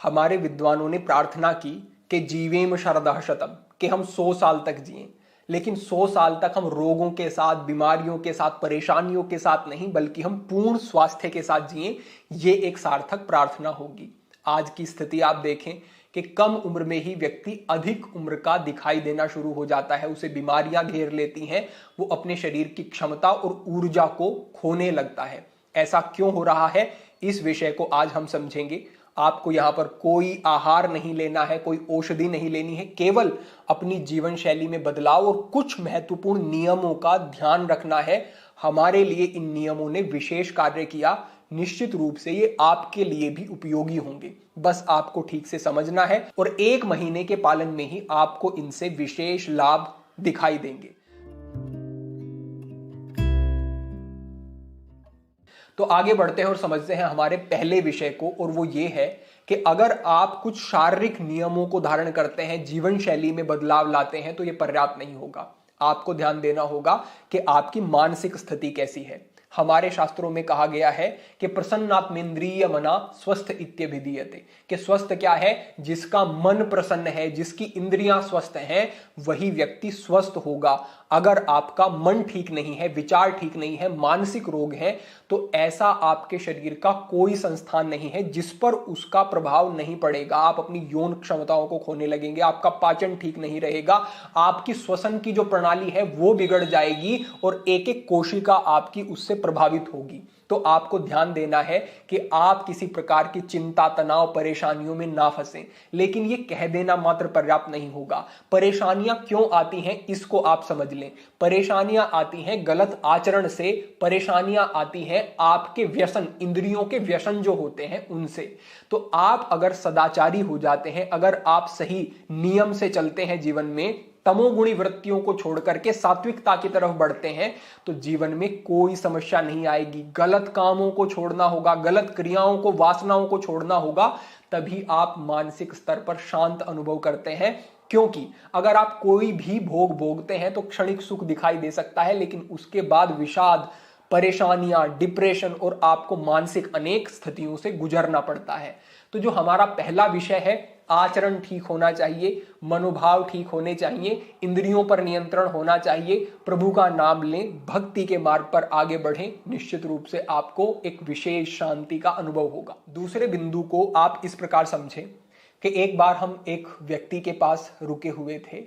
हमारे विद्वानों ने प्रार्थना की कि जीवेम शरदः शतम, कि हम 100 साल तक जिएं। लेकिन 100 साल तक हम रोगों के साथ, बीमारियों के साथ, परेशानियों के साथ नहीं, बल्कि हम पूर्ण स्वास्थ्य के साथ जिएं। ये एक सार्थक प्रार्थना होगी। आज की स्थिति आप देखें कि कम उम्र में ही व्यक्ति अधिक उम्र का दिखाई देना शुरू हो जाता है, उसे बीमारियां घेर लेती हैं, वो अपने शरीर की क्षमता और ऊर्जा को खोने लगता है। ऐसा क्यों हो रहा है, इस विषय को आज हम समझेंगे। आपको यहां पर कोई आहार नहीं लेना है, कोई औषधि नहीं लेनी है, केवल अपनी जीवन शैली में बदलाव और कुछ महत्वपूर्ण नियमों का ध्यान रखना है। हमारे लिए इन नियमों ने विशेष कार्य किया, निश्चित रूप से ये आपके लिए भी उपयोगी होंगे। बस आपको ठीक से समझना है और 1 महीने के पालन में ही आपको इनसे विशेष लाभ दिखाई देंगे। तो आगे बढ़ते हैं और समझते हैं हमारे पहले विषय को, और वो ये है कि अगर आप कुछ शारीरिक नियमों को धारण करते हैं, जीवन शैली में बदलाव लाते हैं, तो ये पर्याप्त नहीं होगा। आपको ध्यान देना होगा कि आपकी मानसिक स्थिति कैसी है। हमारे शास्त्रों में कहा गया है कि प्रसन्नात्मेन्द्रिय मना स्वस्थ इत्यभिधीयते, कि स्वस्थ क्या है, जिसका मन प्रसन्न है, जिसकी इंद्रियां स्वस्थ हैं, वही व्यक्ति स्वस्थ होगा। अगर आपका मन ठीक नहीं है, विचार ठीक नहीं है, मानसिक रोग है, तो ऐसा आपके शरीर का कोई संस्थान नहीं है जिस पर उसका प्रभाव नहीं पड़ेगा। आप अपनी यौन क्षमताओं को खोने लगेंगे, आपका पाचन ठीक नहीं रहेगा, आपकी श्वसन की जो प्रणाली है वो बिगड़ जाएगी और एक एक कोशिका आपकी उससे प्रभावित होगी। तो आपको ध्यान देना है कि आप किसी प्रकार की चिंता, तनाव, परेशानियों में ना फंसें। लेकिन ये कह देना मात्र पर्याप्त नहीं होगा। परेशानियां क्यों आती हैं इसको आप समझ लें। परेशानियां आती हैं गलत आचरण से, परेशानियां आती हैं आपके व्यसन, इंद्रियों के व्यसन जो होते हैं उनसे। तो आप अगर सदाचारी हो जाते हैं, अगर आप सही नियम से चलते हैं, जीवन में तमोगुणी वृत्तियों को छोड़कर के सात्विकता की तरफ बढ़ते हैं, तो जीवन में कोई समस्या नहीं आएगी। गलत कामों को छोड़ना होगा, गलत क्रियाओं को, वासनाओं को छोड़ना होगा, तभी आप मानसिक स्तर पर शांत अनुभव करते हैं। क्योंकि अगर आप कोई भी भोग भोगते हैं तो क्षणिक सुख दिखाई दे सकता है, लेकिन उसके बाद विषाद, परेशानियां, डिप्रेशन और आपको मानसिक अनेक स्थितियों से गुजरना पड़ता है। तो जो हमारा पहला विषय है, आचरण ठीक होना चाहिए, मनोभाव ठीक होने चाहिए, इंद्रियों पर नियंत्रण होना चाहिए, प्रभु का नाम लें, भक्ति के मार्ग पर आगे बढ़ें, निश्चित रूप से आपको एक विशेष शांति का अनुभव होगा। दूसरे बिंदु को आप इस प्रकार समझें कि एक बार हम एक व्यक्ति के पास रुके हुए थे,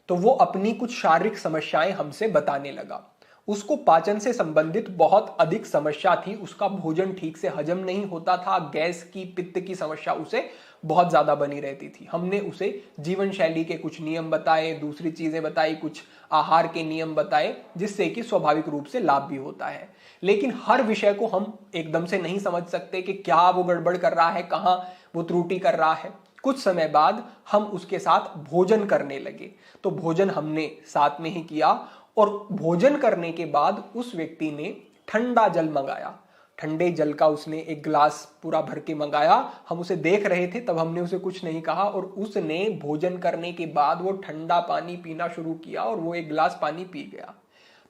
तो वो अपनी कुछ शारीरिक समस्याएं हमसे बताने लगा। उसको पाचन से संबंधित बहुत अधिक समस्या थी, उसका भोजन ठीक से हजम नहीं होता था, गैस की, पित्त की समस्या उसे बहुत ज्यादा बनी रहती थी। हमने उसे जीवन शैली के कुछ नियम बताए, दूसरी चीजें बताई, कुछ आहार के नियम बताए, जिससे कि स्वाभाविक रूप से लाभ भी होता है। लेकिन हर विषय को हम एकदम से नहीं समझ सकते कि क्या वो गड़बड़ कर रहा है, कहां वो त्रुटि कर रहा है। कुछ समय बाद हम उसके साथ भोजन करने लगे, तो भोजन हमने साथ में ही किया, और भोजन करने के बाद उस व्यक्ति ने ठंडा जल मंगाया। ठंडे जल का उसने एक गिलास पूरा भर के मंगाया। हम उसे देख रहे थे, तब हमने उसे कुछ नहीं कहा, और उसने भोजन करने के बाद वो ठंडा पानी पीना शुरू किया और वो एक गिलास पानी पी गया।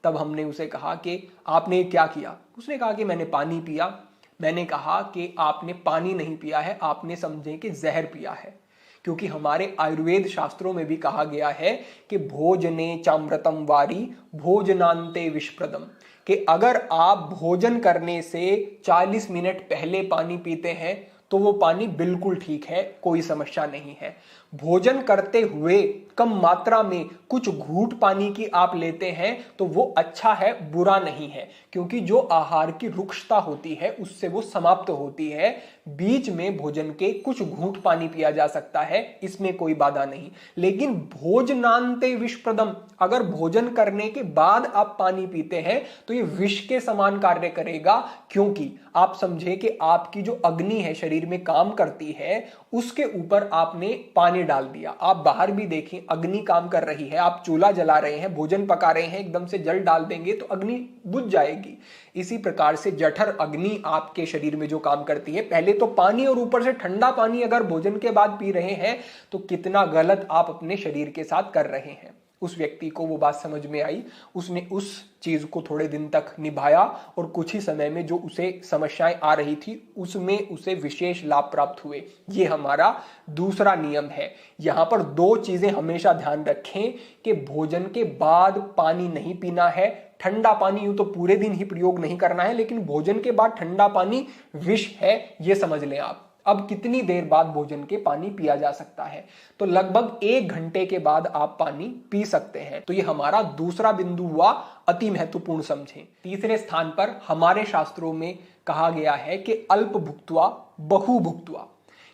तब हमने उसे कहा कि आपने क्या किया। उसने कहा कि मैंने पानी पिया। मैंने कहा कि आपने पानी नहीं पिया है, आपने समझे कि जहर पिया है। क्योंकि हमारे आयुर्वेद शास्त्रों में भी कहा गया है कि भोजने चामृतम वारी भोजनांते विषप्रदम, कि अगर आप भोजन करने से 40 मिनट पहले पानी पीते हैं तो वो पानी बिल्कुल ठीक है, कोई समस्या नहीं है। भोजन करते हुए कम मात्रा में कुछ घूंट पानी की आप लेते हैं तो वो अच्छा है, बुरा नहीं है, क्योंकि जो आहार की रुक्षता होती है उससे वो समाप्त होती है। बीच में भोजन के कुछ घूंट पानी पिया जा सकता है, इसमें कोई बाधा नहीं। लेकिन भोजनांते विषप्रदम, अगर भोजन करने के बाद आप पानी पीते हैं तो ये विष के समान कार्य करेगा। क्योंकि आप समझे कि आपकी जो अग्नि है, शरीर में काम करती है, उसके ऊपर आपने पानी डाल दिया। आप बाहर भी देखें, अग्नि काम कर रही है, आप चूल्हा जला रहे हैं, भोजन पका रहे हैं, एकदम से जल डाल देंगे तो अग्नि बुझ जाएगी। इसी प्रकार से जठर अग्नि आपके शरीर में जो काम करती है, पहले तो पानी और ऊपर से ठंडा पानी अगर भोजन के बाद पी रहे हैं तो कितना गलत आप अपने शरीर के साथ कर रहे हैं। उस व्यक्ति को वो बात समझ में आई, उसने उस चीज को थोड़े दिन तक निभाया और कुछ ही समय में जो उसे समस्याएं आ रही थी उसमें उसे विशेष लाभ प्राप्त हुए। ये हमारा दूसरा नियम है। यहां पर दो चीजें हमेशा ध्यान रखें कि भोजन के बाद पानी नहीं पीना है। ठंडा पानी यूं तो पूरे दिन ही प्रयोग नहीं करना है, लेकिन भोजन के बाद ठंडा पानी विष है, ये समझ लें आप। अब कितनी देर बाद भोजन के पानी पिया जा सकता है? तो लगभग 1 घंटे के बाद आप पानी पी सकते हैं। तो ये हमारा दूसरा बिंदु हुआ, अति महत्वपूर्ण समझें। तीसरे स्थान पर हमारे शास्त्रों में कहा गया है कि अल्प भुक्त्वा बहु भुक्त्वा,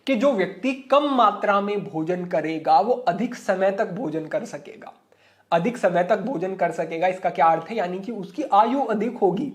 कि जो व्यक्ति कम मात्रा में भोजन करेगा वो अधिक समय तक भोजन कर सकेगा। अधिक समय तक भोजन कर सकेगा इसका क्या अर्थ है? यानी कि उसकी आयु अधिक होगी।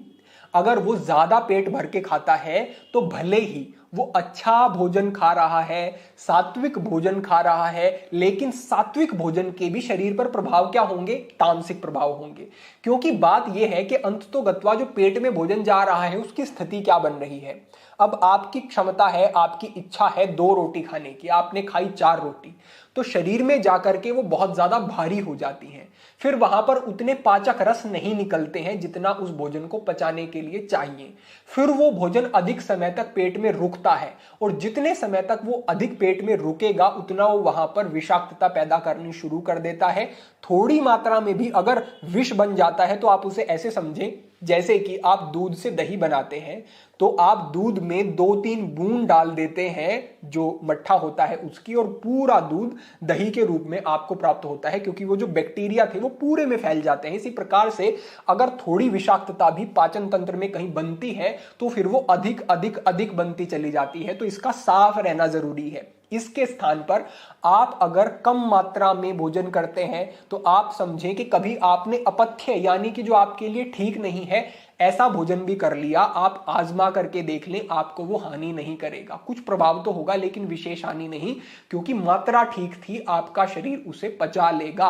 अगर वो ज्यादा पेट भर के खाता है तो भले ही वो अच्छा भोजन खा रहा है, सात्विक भोजन खा रहा है, लेकिन सात्विक भोजन के भी शरीर पर प्रभाव क्या होंगे? तामसिक प्रभाव होंगे। क्योंकि बात यह है कि अंततोगत्वा जो पेट में भोजन जा रहा है उसकी स्थिति क्या बन रही है। अब आपकी क्षमता है, आपकी इच्छा है 2 रोटी खाने की, आपने खाई 4 रोटी, तो शरीर में जाकर के वो बहुत ज्यादा भारी हो जाती हैं। फिर वहां पर उतने पाचक रस नहीं निकलते हैं जितना उस भोजन को पचाने के लिए चाहिए। फिर वो भोजन अधिक समय तक पेट में रुकता है, और जितने समय तक वो अधिक पेट में रुकेगा उतना वो वहां पर विषाक्तता पैदा करनी शुरू कर देता है। थोड़ी मात्रा में भी अगर विष बन जाता है तो आप उसे ऐसे समझें जैसे कि आप दूध से दही बनाते हैं, तो आप दूध में 2-3 बूंद डाल देते हैं जो मट्ठा होता है उसकी, और पूरा दूध दही के रूप में आपको प्राप्त होता है, क्योंकि वो जो बैक्टीरिया थे वो पूरे में फैल जाते हैं। इसी प्रकार से अगर थोड़ी विषाक्तता भी पाचन तंत्र में कहीं बनती है तो फिर वो अधिक अधिक अधिक बनती चली जाती है। तो इसका साफ रहना जरूरी है। इसके स्थान पर आप अगर कम मात्रा में भोजन करते हैं तो आप समझें कि कभी आपने अपथ्य यानी कि जो आपके लिए ठीक नहीं है ऐसा भोजन भी कर लिया, आप आजमा करके देख लें, आपको वो हानि नहीं करेगा। कुछ प्रभाव तो होगा लेकिन विशेष हानि नहीं, क्योंकि मात्रा ठीक थी, आपका शरीर उसे पचा लेगा।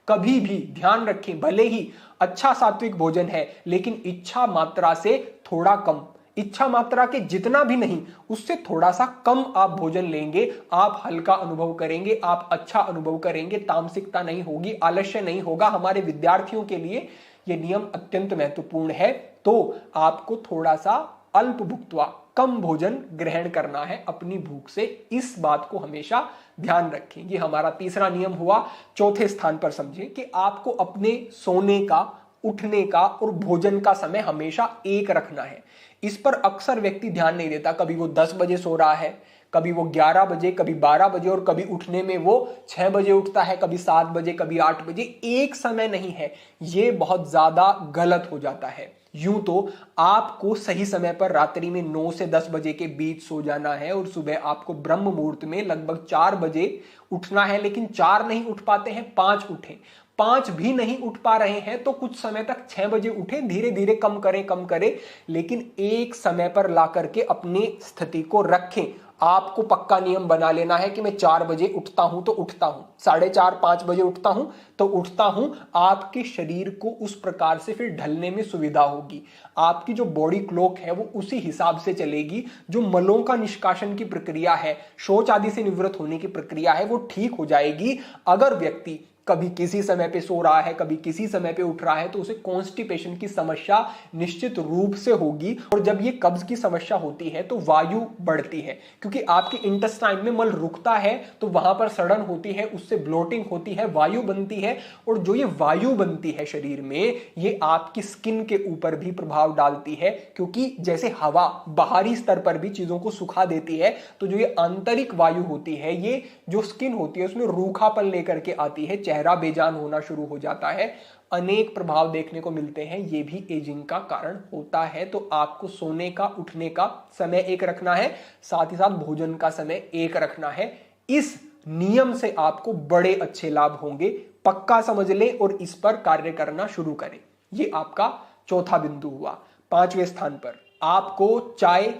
कभी भी ध्यान रखें, भले ही अच्छा सात्विक भोजन है लेकिन इच्छा मात्रा से थोड़ा कम, इच्छा मात्रा के जितना भी नहीं उससे थोड़ा सा कम आप भोजन लेंगे, आप हल्का अनुभव करेंगे, आप अच्छा अनुभव करेंगे, तामसिकता नहीं होगी, आलस्य नहीं होगा। हमारे विद्यार्थियों के लिए यह नियम अत्यंत महत्वपूर्ण है। तो आपको थोड़ा सा अल्प भुक्त्वा, कम भोजन ग्रहण करना है अपनी भूख से। इस बात को हमेशा ध्यान रखें। ये हमारा तीसरा नियम हुआ। चौथे स्थान पर समझें कि आपको अपने सोने का, उठने का और भोजन का समय हमेशा एक रखना है। इस पर अक्सर व्यक्ति ध्यान नहीं देता। कभी वो 10 बजे सो रहा है, कभी वो 11 बजे, कभी 12 बजे, और कभी उठने में वो 6 बजे उठता है, कभी 7 बजे, कभी 8 बजे। एक समय नहीं है, ये बहुत ज्यादा गलत हो जाता है। यूं तो आपको सही समय पर रात्रि में 9 से 10 बजे के बीच सो जाना है और सुबह आपको ब्रह्म मुहूर्त में लगभग 4 बजे उठना है, लेकिन 4 नहीं उठ पाते हैं, 5 उठें। 5 भी नहीं उठ पा रहे हैं तो कुछ समय तक 6 बजे उठें, धीरे धीरे कम करें, लेकिन एक समय पर ला करके अपनी स्थिति को रखें। आपको पक्का नियम बना लेना है कि मैं 4 बजे उठता हूं तो उठता हूं, 4:30 5 बजे उठता हूं तो उठता हूं। आपके शरीर को उस प्रकार से फिर ढलने में सुविधा होगी। आपकी जो बॉडी क्लॉक है वो उसी हिसाब से चलेगी। जो मलों का निष्कासन की प्रक्रिया है, शौच आदि से निवृत्त होने की प्रक्रिया है, वो ठीक हो जाएगी। अगर व्यक्ति कभी किसी समय पे सो रहा है, कभी किसी समय पे उठ रहा है, तो उसे कॉन्स्टिपेशन की समस्या निश्चित रूप से होगी। और जब ये कब्ज की समस्या होती है तो वायु बढ़ती है, क्योंकि आपके इंटेस्टाइन में मल रुकता है तो वहां पर सड़न होती है, उससे ब्लोटिंग होती है, वायु बनती है। और जो ये वायु बनती है शरीर में, ये आपकी स्किन के ऊपर भी प्रभाव डालती है, क्योंकि जैसे हवा बाहरी स्तर पर भी चीजों को सुखा देती है, तो जो ये आंतरिक वायु होती है, ये जो स्किन होती है उसमें रूखापन लेकर के आती है, चेहरा बेजान होना शुरू हो जाता है। अनेक प्रभाव देखने को मिलते हैं, ये भी एजिंग का कारण होता है। तो आपको सोने का, उठने का समय एक रखना है, साथ ही साथ भोजन का समय एक रखना है। इस नियम से आपको बड़े अच्छे लाभ होंगे, पक्का समझ ले और इस पर कार्य करना शुरू करें। ये आपका चौथा बिंदु हुआ। 5वें स्थान पर आपको चाय,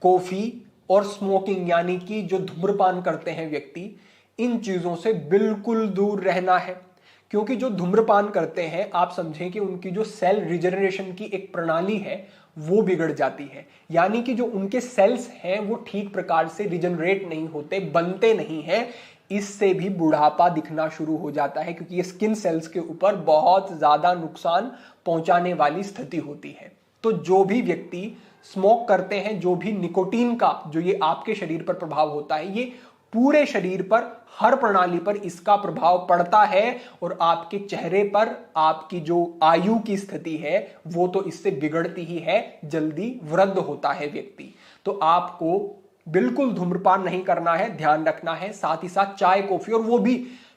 कॉफी और स्मोकिंग यानी कि जो धूम्रपान करते हैं व्यक्ति, इन चीजों से बिल्कुल दूर रहना है। क्योंकि जो धूम्रपान करते हैं, आप समझें कि उनकी जो सेल रिजनरेशन की एक प्रणाली है वो बिगड़ जाती है। यानी कि जो उनके सेल्स हैं वो ठीक प्रकार से रिजनरेट नहीं होते, बनते नहीं हैं। इससे भी बुढ़ापा दिखना शुरू हो जाता है, क्योंकि ये स्किन सेल्स के ऊपर बहुत ज्यादा नुकसान पहुंचाने वाली स्थिति होती है। तो जो भी व्यक्ति स्मोक करते हैं, जो भी निकोटीन का जो ये आपके शरीर पर प्रभाव होता है, ये पूरे शरीर पर, हर प्रणाली पर इसका प्रभाव पड़ता है और आपके चेहरे पर आपकी जो आयु की स्थिति है वो तो इससे बिगड़ती ही है, जल्दी वृद्ध होता है व्यक्ति। तो आपको बिल्कुल धूम्रपान नहीं करना है, ध्यान रखना है। साथ ही साथ चाय कॉफी, और वो भी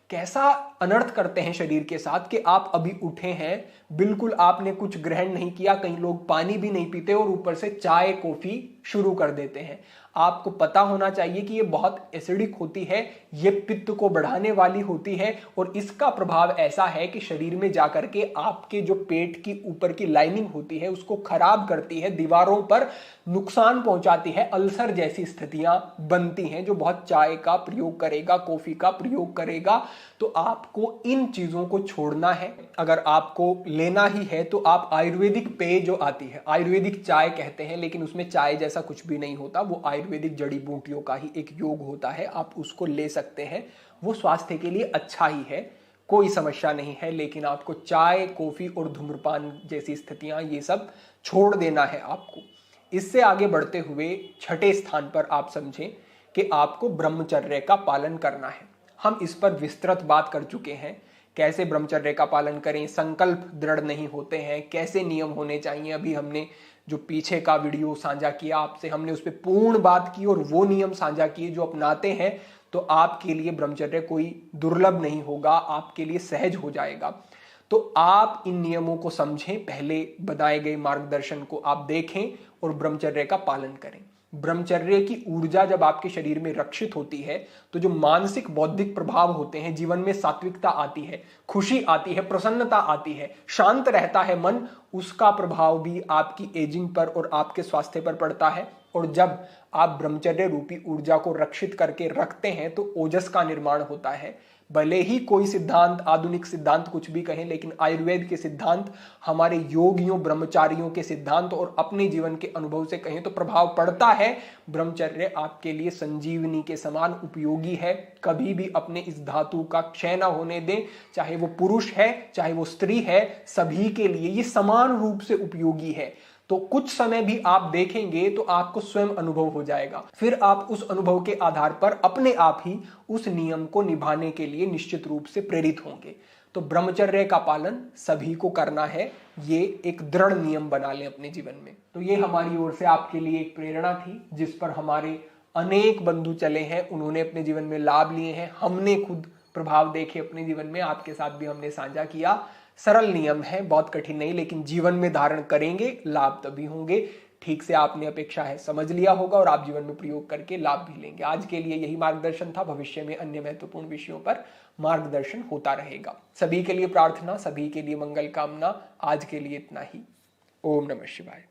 कैसा अनर्थ करते हैं शरीर के साथ कि आप अभी उठे हैं, बिल्कुल आपने कुछ ग्रहण नहीं किया, कई लोग पानी भी नहीं पीते और ऊपर से चाय कॉफी शुरू कर देते हैं। आपको पता होना चाहिए कि ये बहुत एसिडिक होती है, ये पित्त को बढ़ाने वाली होती है और इसका प्रभाव ऐसा है कि शरीर में जाकर के आपके जो पेट की ऊपर की लाइनिंग होती है उसको खराब करती है, दीवारों पर नुकसान पहुंचाती है, अल्सर जैसी स्थितियां बनती हैं। जो बहुत चाय का प्रयोग करेगा, कॉफी का प्रयोग करेगा, तो आपको इन चीजों को छोड़ना है। अगर आपको लेना ही है तो आप आयुर्वेदिक पेय जो आती है, आयुर्वेदिक चाय कहते हैं, लेकिन उसमें चाय जैसा कुछ भी नहीं होता, वो आयुर्वेदिक जड़ी बूटियों का ही एक योग होता है, आप उसको ले सकते हैं। वो स्वास्थ्य के लिए अच्छा ही है, कोई समस्या नहीं है। लेकिन आपको चाय, कॉफी और धूम्रपान जैसी स्थितियां, ये सब छोड़ देना है आपको। इससे आगे बढ़ते हुए छठे स्थान पर आप समझें कि आपको ब्रह्मचर्य का पालन करना है। हम इस पर विस्तृत बात कर चुके हैं, कैसे ब्रह्मचर्य का पालन करें, संकल्प दृढ़ नहीं होते हैं, कैसे नियम होने चाहिए। अभी हमने जो पीछे का वीडियो साझा किया आपसे, हमने उस पर पूर्ण बात की और वो नियम साझा किए जो अपनाते हैं तो आपके लिए ब्रह्मचर्य कोई दुर्लभ नहीं होगा, आपके लिए सहज हो जाएगा। तो आप इन नियमों को समझें, पहले बताए गए मार्गदर्शन को आप देखें और ब्रह्मचर्य का पालन करें। ब्रह्मचर्य की ऊर्जा जब आपके शरीर में रक्षित होती है तो जो मानसिक बौद्धिक प्रभाव होते हैं, जीवन में सात्विकता आती है, खुशी आती है, प्रसन्नता आती है, शांत रहता है मन, उसका प्रभाव भी आपकी एजिंग पर और आपके स्वास्थ्य पर पड़ता है। और जब आप ब्रह्मचर्य रूपी ऊर्जा को रक्षित करके रखते हैं तो ओजस का निर्माण होता है। भले ही कोई सिद्धांत, आधुनिक सिद्धांत कुछ भी कहें, लेकिन आयुर्वेद के सिद्धांत, हमारे योगियों, ब्रह्मचारियों के सिद्धांत और अपने जीवन के अनुभव से कहें तो प्रभाव पड़ता है। ब्रह्मचर्य आपके लिए संजीवनी के समान उपयोगी है। कभी भी अपने इस धातु का क्षय ना होने दें, चाहे वो पुरुष है चाहे वो स्त्री है, सभी के लिए ये समान रूप से उपयोगी है। तो कुछ समय भी आप देखेंगे तो आपको स्वयं अनुभव हो जाएगा, फिर आप उस अनुभव के आधार पर अपने आप ही उस नियम को निभाने के लिए निश्चित रूप से प्रेरित होंगे। तो ब्रह्मचर्य का पालन सभी को करना है, ये एक दृढ़ नियम बना लें अपने जीवन में। तो ये हमारी ओर से आपके लिए एक प्रेरणा थी, जिस पर हमारे अनेक बंधु चले हैं, उन्होंने अपने जीवन में लाभ लिए हैं, हमने खुद प्रभाव देखे अपने जीवन में, आपके साथ भी हमने साझा किया। सरल नियम है, बहुत कठिन नहीं, लेकिन जीवन में धारण करेंगे लाभ तभी होंगे। ठीक से आपने अपेक्षा है समझ लिया होगा और आप जीवन में प्रयोग करके लाभ भी लेंगे। आज के लिए यही मार्गदर्शन था, भविष्य में अन्य महत्वपूर्ण विषयों पर मार्गदर्शन होता रहेगा। सभी के लिए प्रार्थना, सभी के लिए मंगल कामना। आज के लिए इतना ही। ओम नमः शिवाय।